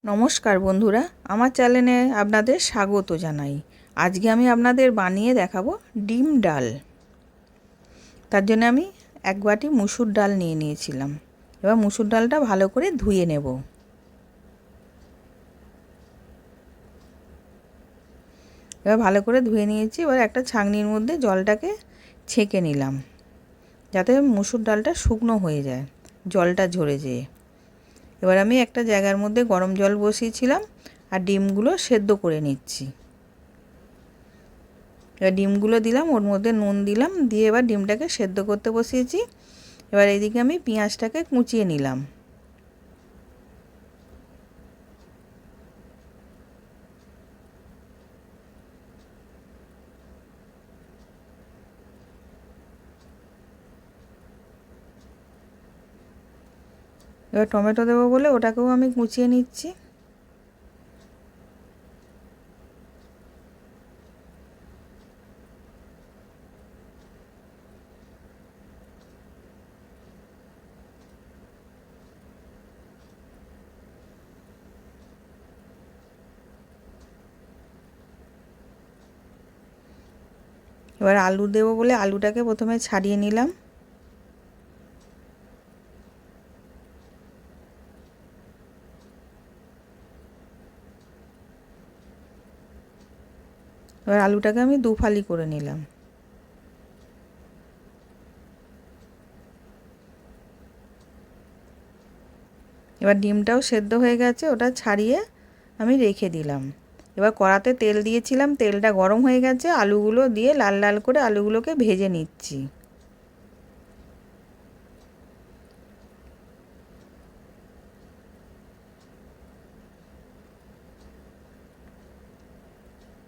নমস্কার বন্ধুরা, আমার চ্যানেলে আপনাদের স্বাগত জানাই। আজকে আমি আপনাদের বানিয়ে দেখাবো ডিম ডাল। তার জন্য আমি এক বাটি মুসুর ডাল নিয়ে নিয়েছিলাম। এবার মুসুর ডালটা ভালো করে ধুয়ে নেব। এবার ভালো করে ধুয়ে নিয়েছি। এবার একটা ছাঁকনির মধ্যে জলটাকে ছেঁকে নিলাম, যাতে মুসুর ডালটা শুকনো হয়ে যায়, জলটা ঝরে যেয়ে। এবার আমি একটা জায়গার মধ্যে গরম জল বসিয়েছিলাম আর ডিমগুলো সেদ্ধ করে নিচ্ছি। এবার ডিমগুলো দিলাম, ওর মধ্যে নুন দিলাম, দিয়ে এবার ডিমটাকে সেদ্ধ করতে বসিয়েছি। এবার এইদিকে আমি পেঁয়াজটাকে কুচিয়ে নিলাম। এবার টমেটো দেবো বলে ওটাকেও আমি কুচিয়ে নিচ্ছি। এবার আলু দেবো বলে আলুটাকে প্রথমে ছাড়িয়ে নিলাম। এবার আলুটাকে আমি দু ফালি করে নিলাম। এবার ডিমটাও সেদ্ধ হয়ে গেছে, ওটা ছাড়িয়ে আমি রেখে দিলাম। এবার কড়াতে তেল দিয়েছিলাম, তেলটা গরম হয়ে গেছে, আলুগুলো দিয়ে লাল লাল করে আলুগুলোকে ভেজে নিচ্ছি।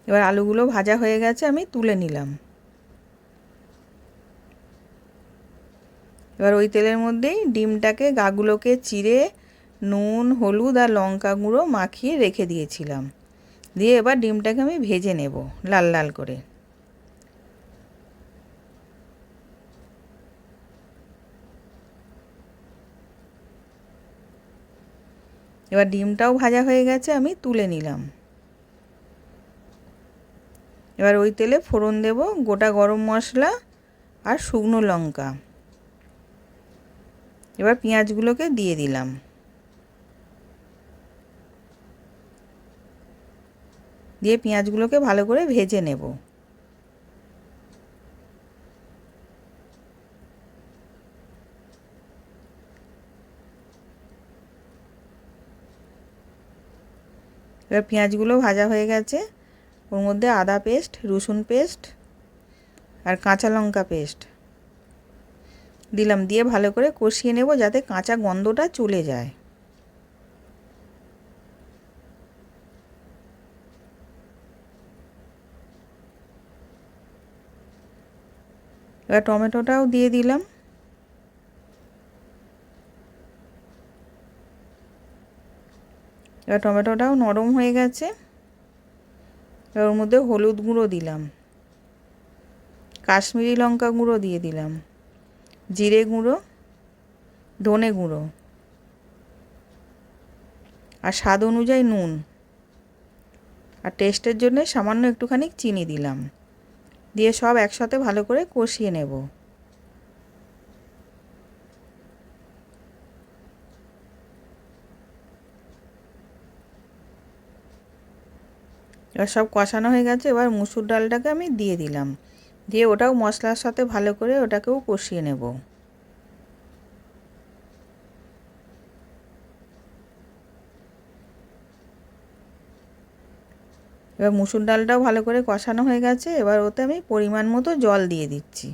এবার আলুগুলো ভাজা হয়ে গেছে, আমি তুলে নিলাম। এবার ওই তেলের মধ্যেই ডিমটাকে গাগুলোকে চিড়ে নুন হলুদ আর লঙ্কা গুঁড়ো মাখিয়ে রেখে দিয়েছিলাম, দিয়ে এবার ডিমটাকে আমি ভেজে নেব লাল লাল করে। এবার ডিমটাও ভাজা হয়ে গেছে, আমি তুলে নিলাম। এবার ওই তেলে ফোড়ন দেব গোটা গরম মশলা আর শুকনো লঙ্কা। এবার পেঁয়াজগুলোকে দিয়ে দিলাম, দিয়ে পেঁয়াজগুলোকে ভালো করে ভেজে নেব। এবার পেঁয়াজগুলো ভাজা হয়ে গেছে, ওর মধ্যে আদা পেস্ট, রসুন পেস্ট আর কাঁচা লঙ্কা পেস্ট দিলাম, দিয়ে ভালো করে কষিয়ে নেব যাতে কাঁচা গন্ধটা চলে যায়। এবার টমেটোটাও দিয়ে দিলাম। এবার টমেটোটাও নরম হয়ে গেছে। এবার ওর মধ্যে হলুদ গুঁড়ো দিলাম, কাশ্মীরি লঙ্কা গুঁড়ো দিয়ে দিলাম, জিরে গুঁড়ো, ধনে গুঁড়ো আর স্বাদ অনুযায়ী নুন, আর টেস্টের জন্য সামান্য একটুখানি চিনি দিলাম, দিয়ে সব একসাথে ভালো করে কষিয়ে নেব। এবার সব কষানো হয়ে গেছে, এবার মুসুর ডালটাকে আমি দিয়ে দিলাম, দিয়ে ওটাও মশলার সাথে ভালো করে ওটাকেও কষিয়ে নেব। এবার মুসুর ডালটাও ভালো করে কষানো হয়ে গেছে, এবার ওতে আমি পরিমাণ মতো জল দিয়ে দিচ্ছি।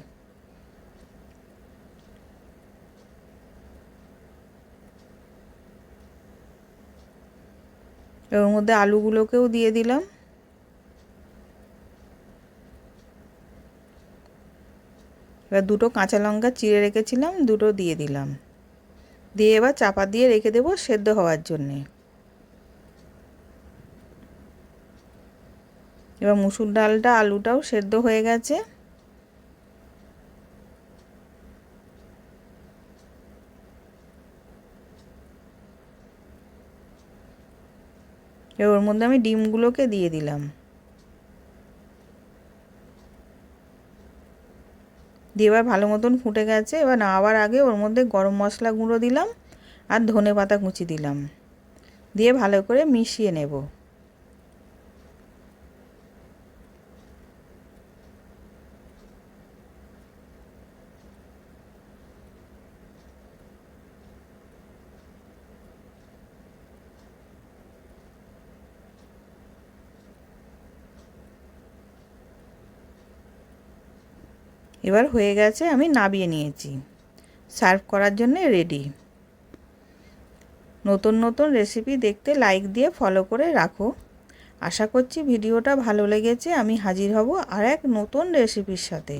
এর মধ্যে আলুগুলোকেও দিয়ে দিলাম। এবার দুটো কাঁচা লঙ্কা চিড়ে রেখেছিলাম, দুটো দিয়ে দিলাম, দিয়ে এবার চাপা দিয়ে রেখে দেবো সেদ্ধ হওয়ার জন্যে। এবার মুসুর ডালটা আলুটাও সেদ্ধ হয়ে গেছে। এবার ওর মধ্যে আমি ডিমগুলোকে দিয়ে দিলাম। দিয়ে এবার ভালো মতন ফুটে গেছে। এবার নামাবার আগে ওর মধ্যে গরম মশলা গুঁড়ো দিলাম আর ধনেপাতা কুচি দিলাম, দিয়ে ভালো করে মিশিয়ে নেব। এবার হয়ে গেছে, আমি নামিয়ে নিয়েছি, সার্ভ করার জন্য রেডি। নতুন নতুন রেসিপি দেখতে লাইক দিয়ে ফলো করে রাখো। আশা করছি ভিডিওটা ভালো লেগেছে। আমি হাজির হব আর এক নতুন রেসিপির সাথে।